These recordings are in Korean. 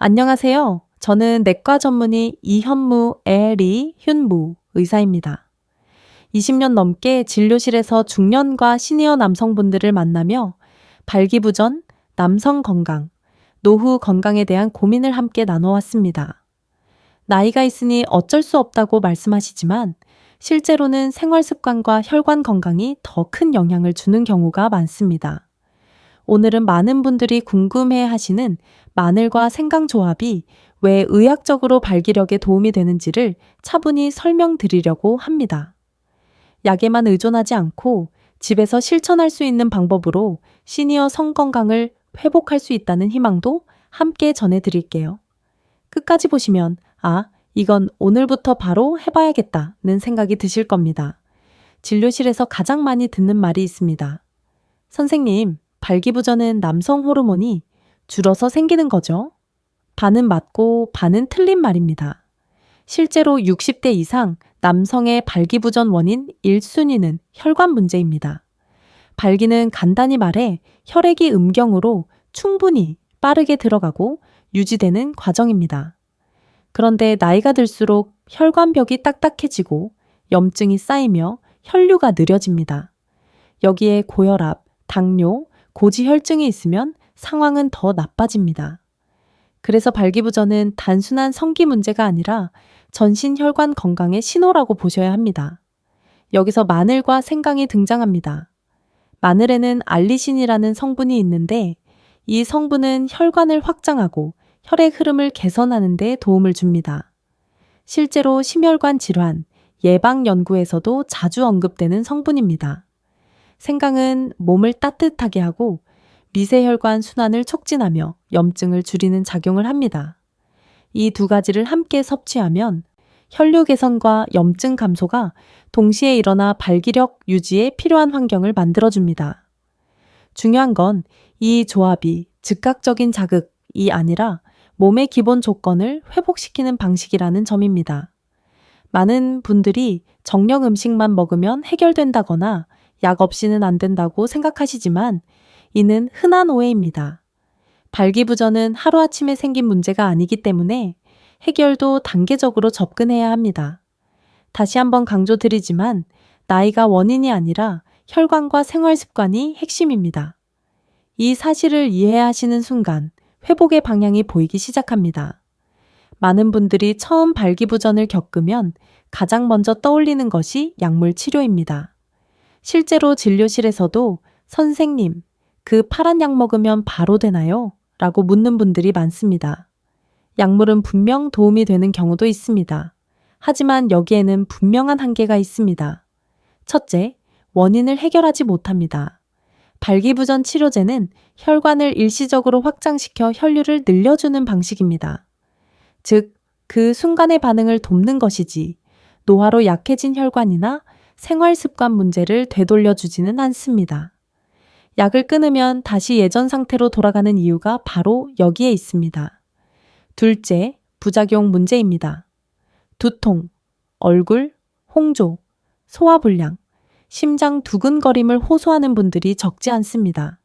안녕하세요. 저는 내과 전문의 이현무 에리 훈무 의사입니다. 20년 넘게 진료실에서 중년과 시니어 남성분들을 만나며 발기부전, 남성 건강, 노후 건강에 대한 고민을 함께 나눠왔습니다. 나이가 있으니 어쩔 수 없다고 말씀하시지만 실제로는 생활 습관과 혈관 건강이 더 큰 영향을 주는 경우가 많습니다. 오늘은 많은 분들이 궁금해 하시는 마늘과 생강 조합이 왜 의학적으로 발기력에 도움이 되는지를 차분히 설명드리려고 합니다. 약에만 의존하지 않고 집에서 실천할 수 있는 방법으로 시니어 성 건강을 회복할 수 있다는 희망도 함께 전해드릴게요. 끝까지 보시면 이건 오늘부터 바로 해봐야겠다는 생각이 드실 겁니다. 진료실에서 가장 많이 듣는 말이 있습니다. 선생님, 발기부전은 남성 호르몬이 줄어서 생기는 거죠? 반은 맞고 반은 틀린 말입니다. 실제로 60대 이상 남성의 발기부전 원인 1순위는 혈관 문제입니다. 발기는 간단히 말해 혈액이 음경으로 충분히 빠르게 들어가고 유지되는 과정입니다. 그런데 나이가 들수록 혈관벽이 딱딱해지고 염증이 쌓이며 혈류가 느려집니다. 여기에 고혈압, 당뇨, 고지혈증이 있으면 상황은 더 나빠집니다. 그래서 발기부전은 단순한 성기 문제가 아니라 전신 혈관 건강의 신호라고 보셔야 합니다. 여기서 마늘과 생강이 등장합니다. 마늘에는 알리신이라는 성분이 있는데 이 성분은 혈관을 확장하고 혈액 흐름을 개선하는 데 도움을 줍니다. 실제로 심혈관 질환, 예방 연구에서도 자주 언급되는 성분입니다. 생강은 몸을 따뜻하게 하고 미세혈관 순환을 촉진하며 염증을 줄이는 작용을 합니다. 이 두 가지를 함께 섭취하면 혈류 개선과 염증 감소가 동시에 일어나 발기력 유지에 필요한 환경을 만들어줍니다. 중요한 건 이 조합이 즉각적인 자극이 아니라 몸의 기본 조건을 회복시키는 방식이라는 점입니다. 많은 분들이 정령 음식만 먹으면 해결된다거나 약 없이는 안 된다고 생각하시지만 이는 흔한 오해입니다. 발기부전은 하루아침에 생긴 문제가 아니기 때문에 해결도 단계적으로 접근해야 합니다. 다시 한번 강조드리지만 나이가 원인이 아니라 혈관과 생활 습관이 핵심입니다. 이 사실을 이해하시는 순간 회복의 방향이 보이기 시작합니다. 많은 분들이 처음 발기부전을 겪으면 가장 먼저 떠올리는 것이 약물 치료입니다. 실제로 진료실에서도 선생님, 그 파란 약 먹으면 바로 되나요? 라고 묻는 분들이 많습니다. 약물은 분명 도움이 되는 경우도 있습니다. 하지만 여기에는 분명한 한계가 있습니다. 첫째, 원인을 해결하지 못합니다. 발기부전 치료제는 혈관을 일시적으로 확장시켜 혈류를 늘려주는 방식입니다. 즉, 그 순간의 반응을 돕는 것이지 노화로 약해진 혈관이나 생활 습관 문제를 되돌려주지는 않습니다. 약을 끊으면 다시 예전 상태로 돌아가는 이유가 바로 여기에 있습니다. 둘째, 부작용 문제입니다. 두통, 얼굴, 홍조, 소화불량, 심장 두근거림을 호소하는 분들이 적지 않습니다.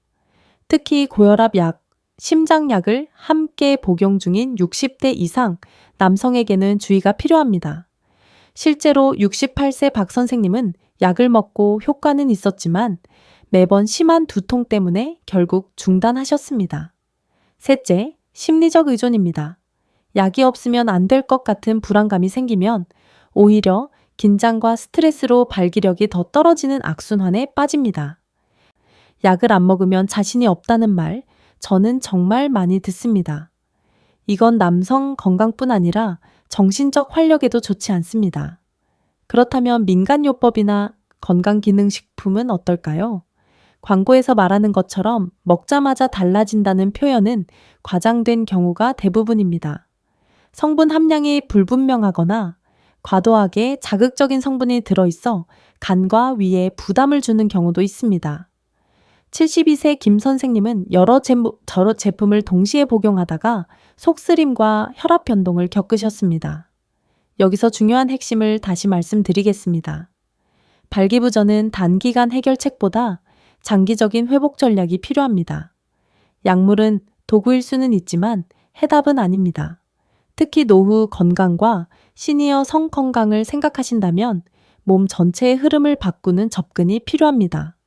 특히 고혈압 약, 심장약을 함께 복용 중인 60대 이상 남성에게는 주의가 필요합니다. 실제로 68세 박 선생님은 약을 먹고 효과는 있었지만 매번 심한 두통 때문에 결국 중단하셨습니다. 셋째, 심리적 의존입니다. 약이 없으면 안 될 것 같은 불안감이 생기면 오히려 긴장과 스트레스로 발기력이 더 떨어지는 악순환에 빠집니다. 약을 안 먹으면 자신이 없다는 말, 저는 정말 많이 듣습니다. 이건 남성 건강뿐 아니라 정신적 활력에도 좋지 않습니다. 그렇다면 민간요법이나 건강기능식품은 어떨까요? 광고에서 말하는 것처럼 먹자마자 달라진다는 표현은 과장된 경우가 대부분입니다. 성분 함량이 불분명하거나 과도하게 자극적인 성분이 들어있어 간과 위에 부담을 주는 경우도 있습니다. 72세 김 선생님은 여러 제품을 동시에 복용하다가 속쓰림과 혈압 변동을 겪으셨습니다. 여기서 중요한 핵심을 다시 말씀드리겠습니다. 발기부전은 단기간 해결책보다 장기적인 회복 전략이 필요합니다. 약물은 도구일 수는 있지만 해답은 아닙니다. 특히 노후 건강과 시니어 성 건강을 생각하신다면 몸 전체의 흐름을 바꾸는 접근이 필요합니다.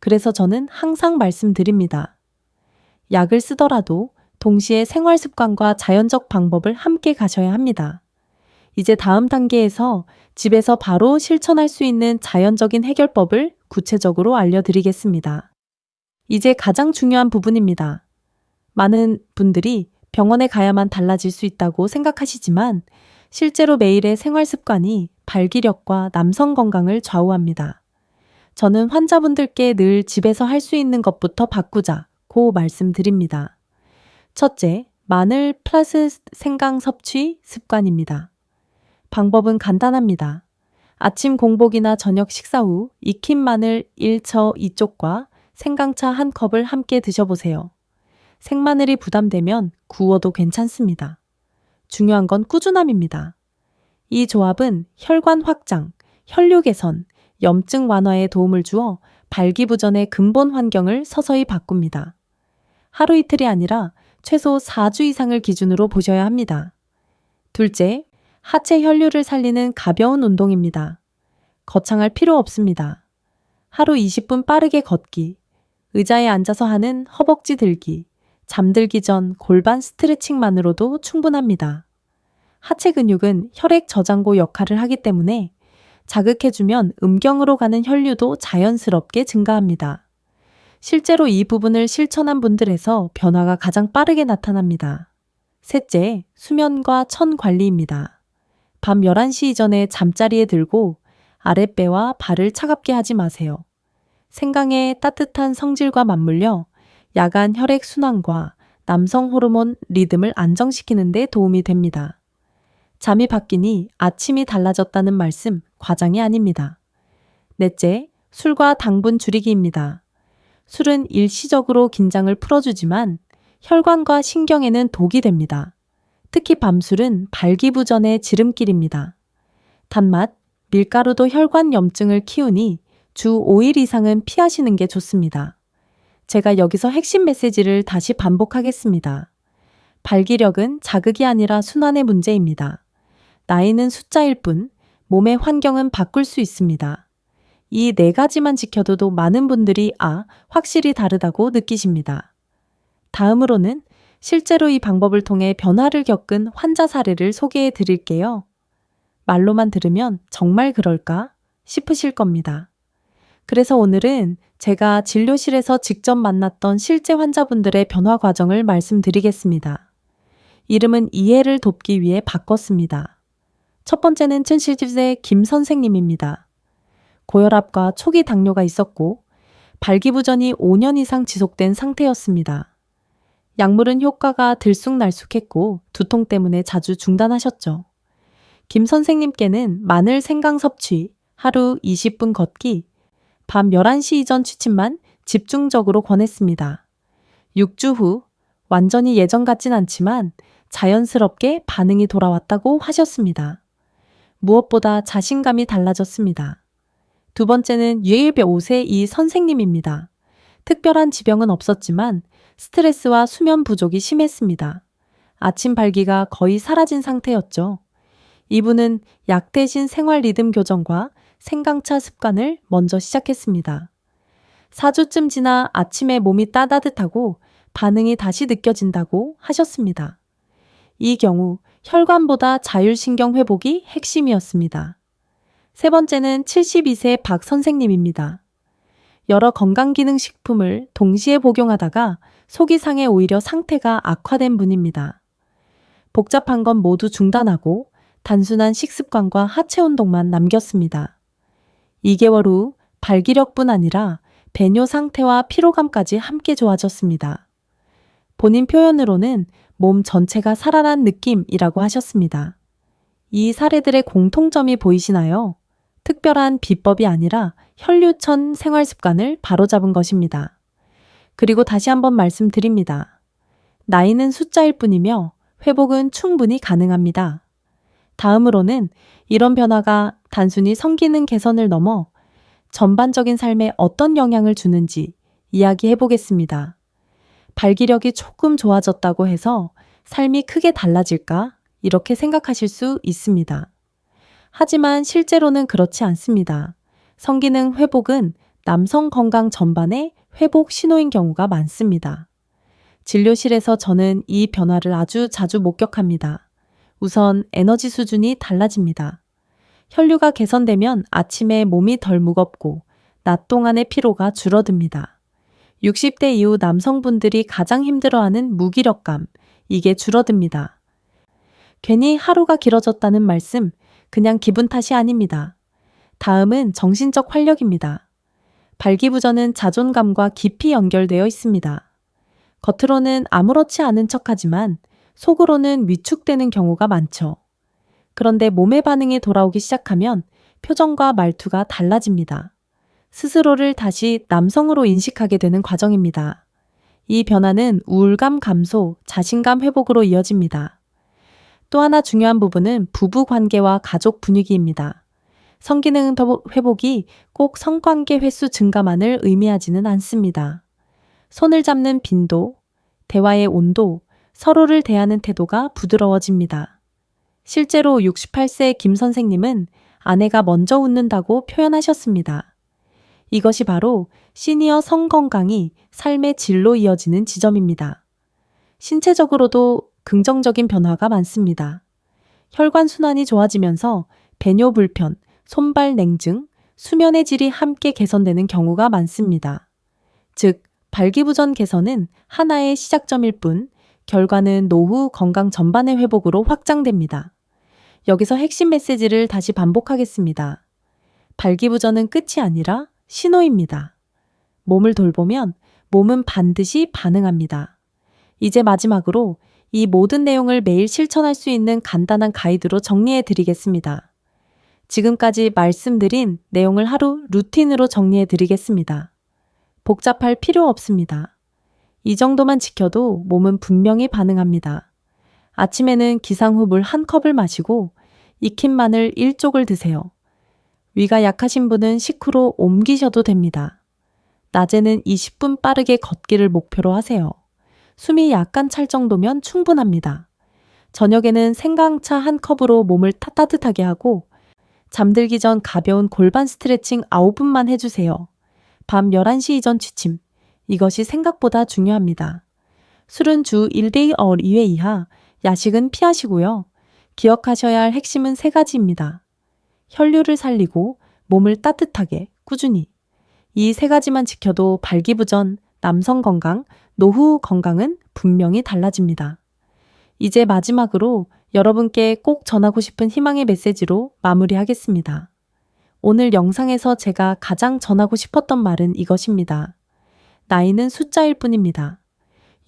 그래서 저는 항상 말씀드립니다. 약을 쓰더라도 동시에 생활 습관과 자연적 방법을 함께 가셔야 합니다. 이제 다음 단계에서 집에서 바로 실천할 수 있는 자연적인 해결법을 구체적으로 알려드리겠습니다. 이제 가장 중요한 부분입니다. 많은 분들이 병원에 가야만 달라질 수 있다고 생각하시지만 실제로 매일의 생활 습관이 발기력과 남성 건강을 좌우합니다. 저는 환자분들께 늘 집에서 할 수 있는 것부터 바꾸자고 말씀드립니다. 첫째, 마늘 플러스 생강 섭취 습관입니다. 방법은 간단합니다. 아침 공복이나 저녁 식사 후 익힌 마늘 1처 2쪽과 생강차 1컵을 함께 드셔보세요. 생마늘이 부담되면 구워도 괜찮습니다. 중요한 건 꾸준함입니다. 이 조합은 혈관 확장, 혈류 개선, 염증 완화에 도움을 주어 발기부전의 근본 환경을 서서히 바꿉니다. 하루 이틀이 아니라 최소 4주 이상을 기준으로 보셔야 합니다. 둘째, 하체 혈류를 살리는 가벼운 운동입니다. 거창할 필요 없습니다. 하루 20분 빠르게 걷기, 의자에 앉아서 하는 허벅지 들기, 잠들기 전 골반 스트레칭만으로도 충분합니다. 하체 근육은 혈액 저장고 역할을 하기 때문에 자극해주면 음경으로 가는 혈류도 자연스럽게 증가합니다. 실제로 이 부분을 실천한 분들에서 변화가 가장 빠르게 나타납니다. 셋째, 수면과 천 관리입니다. 밤 11시 이전에 잠자리에 들고 아랫배와 발을 차갑게 하지 마세요. 생강의 따뜻한 성질과 맞물려 야간 혈액 순환과 남성 호르몬 리듬을 안정시키는 데 도움이 됩니다. 잠이 바뀌니 아침이 달라졌다는 말씀 과장이 아닙니다. 넷째, 술과 당분 줄이기입니다. 술은 일시적으로 긴장을 풀어주지만 혈관과 신경에는 독이 됩니다. 특히 밤술은 발기부전의 지름길입니다. 단맛, 밀가루도 혈관 염증을 키우니 주 5일 이상은 피하시는 게 좋습니다. 제가 여기서 핵심 메시지를 다시 반복하겠습니다. 발기력은 자극이 아니라 순환의 문제입니다. 나이는 숫자일 뿐 몸의 환경은 바꿀 수 있습니다. 이 4가지만 지켜둬도 많은 분들이 확실히 다르다고 느끼십니다. 다음으로는 실제로 이 방법을 통해 변화를 겪은 환자 사례를 소개해 드릴게요. 말로만 들으면 정말 그럴까 싶으실 겁니다. 그래서 오늘은 제가 진료실에서 직접 만났던 실제 환자분들의 변화 과정을 말씀드리겠습니다. 이름은 이해를 돕기 위해 바꿨습니다. 첫 번째는 70세 김 선생님입니다. 고혈압과 초기 당뇨가 있었고 발기부전이 5년 이상 지속된 상태였습니다. 약물은 효과가 들쑥날쑥했고 두통 때문에 자주 중단하셨죠. 김 선생님께는 마늘 생강 섭취, 하루 20분 걷기, 밤 11시 이전 취침만 집중적으로 권했습니다. 6주 후 완전히 예전 같진 않지만 자연스럽게 반응이 돌아왔다고 하셨습니다. 무엇보다 자신감이 달라졌습니다. 두 번째는 65세 이 선생님입니다. 특별한 지병은 없었지만 스트레스와 수면 부족이 심했습니다. 아침 발기가 거의 사라진 상태였죠. 이분은 약 대신 생활 리듬 교정과 생강차 습관을 먼저 시작했습니다. 4주쯤 지나 아침에 몸이 따뜻하고 반응이 다시 느껴진다고 하셨습니다. 이 경우 혈관보다 자율신경 회복이 핵심이었습니다. 세 번째는 72세 박 선생님입니다. 여러 건강기능식품을 동시에 복용하다가 속이 상해 오히려 상태가 악화된 분입니다. 복잡한 건 모두 중단하고 단순한 식습관과 하체 운동만 남겼습니다. 2개월 후 발기력뿐 아니라 배뇨 상태와 피로감까지 함께 좋아졌습니다. 본인 표현으로는 몸 전체가 살아난 느낌이라고 하셨습니다. 이 사례들의 공통점이 보이시나요? 특별한 비법이 아니라 혈류천 생활 습관을 바로잡은 것입니다. 그리고 다시 한번 말씀드립니다. 나이는 숫자일 뿐이며 회복은 충분히 가능합니다. 다음으로는 이런 변화가 단순히 성기능 개선을 넘어 전반적인 삶에 어떤 영향을 주는지 이야기해 보겠습니다. 발기력이 조금 좋아졌다고 해서 삶이 크게 달라질까? 이렇게 생각하실 수 있습니다. 하지만 실제로는 그렇지 않습니다. 성기능 회복은 남성 건강 전반의 회복 신호인 경우가 많습니다. 진료실에서 저는 이 변화를 아주 자주 목격합니다. 우선 에너지 수준이 달라집니다. 혈류가 개선되면 아침에 몸이 덜 무겁고 낮 동안의 피로가 줄어듭니다. 60대 이후 남성분들이 가장 힘들어하는 무기력감, 이게 줄어듭니다. 괜히 하루가 길어졌다는 말씀, 그냥 기분 탓이 아닙니다. 다음은 정신적 활력입니다. 발기부전은 자존감과 깊이 연결되어 있습니다. 겉으로는 아무렇지 않은 척하지만 속으로는 위축되는 경우가 많죠. 그런데 몸의 반응이 돌아오기 시작하면 표정과 말투가 달라집니다. 스스로를 다시 남성으로 인식하게 되는 과정입니다. 이 변화는 우울감 감소, 자신감 회복으로 이어집니다. 또 하나 중요한 부분은 부부 관계와 가족 분위기입니다. 성기능 회복이 꼭 성관계 횟수 증가만을 의미하지는 않습니다. 손을 잡는 빈도, 대화의 온도, 서로를 대하는 태도가 부드러워집니다. 실제로 68세 김 선생님은 아내가 먼저 웃는다고 표현하셨습니다. 이것이 바로 시니어 성건강이 삶의 질로 이어지는 지점입니다. 신체적으로도 긍정적인 변화가 많습니다. 혈관순환이 좋아지면서 배뇨 불편, 손발 냉증, 수면의 질이 함께 개선되는 경우가 많습니다. 즉, 발기부전 개선은 하나의 시작점일 뿐 결과는 노후 건강 전반의 회복으로 확장됩니다. 여기서 핵심 메시지를 다시 반복하겠습니다. 발기부전은 끝이 아니라 신호입니다. 몸을 돌보면 몸은 반드시 반응합니다. 이제 마지막으로 이 모든 내용을 매일 실천할 수 있는 간단한 가이드로 정리해 드리겠습니다. 지금까지 말씀드린 내용을 하루 루틴으로 정리해 드리겠습니다. 복잡할 필요 없습니다. 이 정도만 지켜도 몸은 분명히 반응합니다. 아침에는 기상 후 물 1컵을 마시고 익힌 마늘 1쪽을 드세요. 위가 약하신 분은 식후로 옮기셔도 됩니다. 낮에는 20분 빠르게 걷기를 목표로 하세요. 숨이 약간 찰 정도면 충분합니다. 저녁에는 생강차 1컵으로 몸을 따뜻하게 하고 잠들기 전 가벼운 골반 스트레칭 9분만 해주세요. 밤 11시 이전 취침, 이것이 생각보다 중요합니다. 술은 주 1대 2회 이하, 야식은 피하시고요. 기억하셔야 할 핵심은 3가지입니다. 혈류를 살리고 몸을 따뜻하게 꾸준히. 이 3가지만 지켜도 발기부전, 남성 건강, 노후 건강은 분명히 달라집니다. 이제 마지막으로 여러분께 꼭 전하고 싶은 희망의 메시지로 마무리하겠습니다. 오늘 영상에서 제가 가장 전하고 싶었던 말은 이것입니다. 나이는 숫자일 뿐입니다.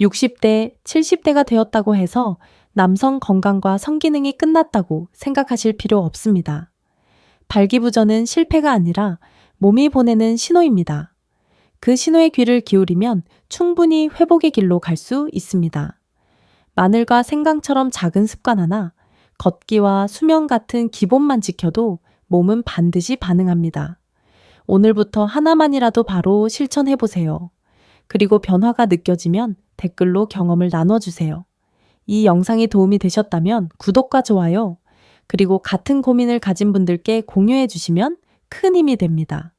60대, 70대가 되었다고 해서 남성 건강과 성기능이 끝났다고 생각하실 필요 없습니다. 발기부전은 실패가 아니라 몸이 보내는 신호입니다. 그 신호에 귀를 기울이면 충분히 회복의 길로 갈 수 있습니다. 마늘과 생강처럼 작은 습관 하나, 걷기와 수면 같은 기본만 지켜도 몸은 반드시 반응합니다. 오늘부터 하나만이라도 바로 실천해보세요. 그리고 변화가 느껴지면 댓글로 경험을 나눠주세요. 이 영상이 도움이 되셨다면 구독과 좋아요, 그리고 같은 고민을 가진 분들께 공유해 주시면 큰 힘이 됩니다.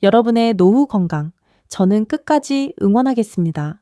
여러분의 노후 건강, 저는 끝까지 응원하겠습니다.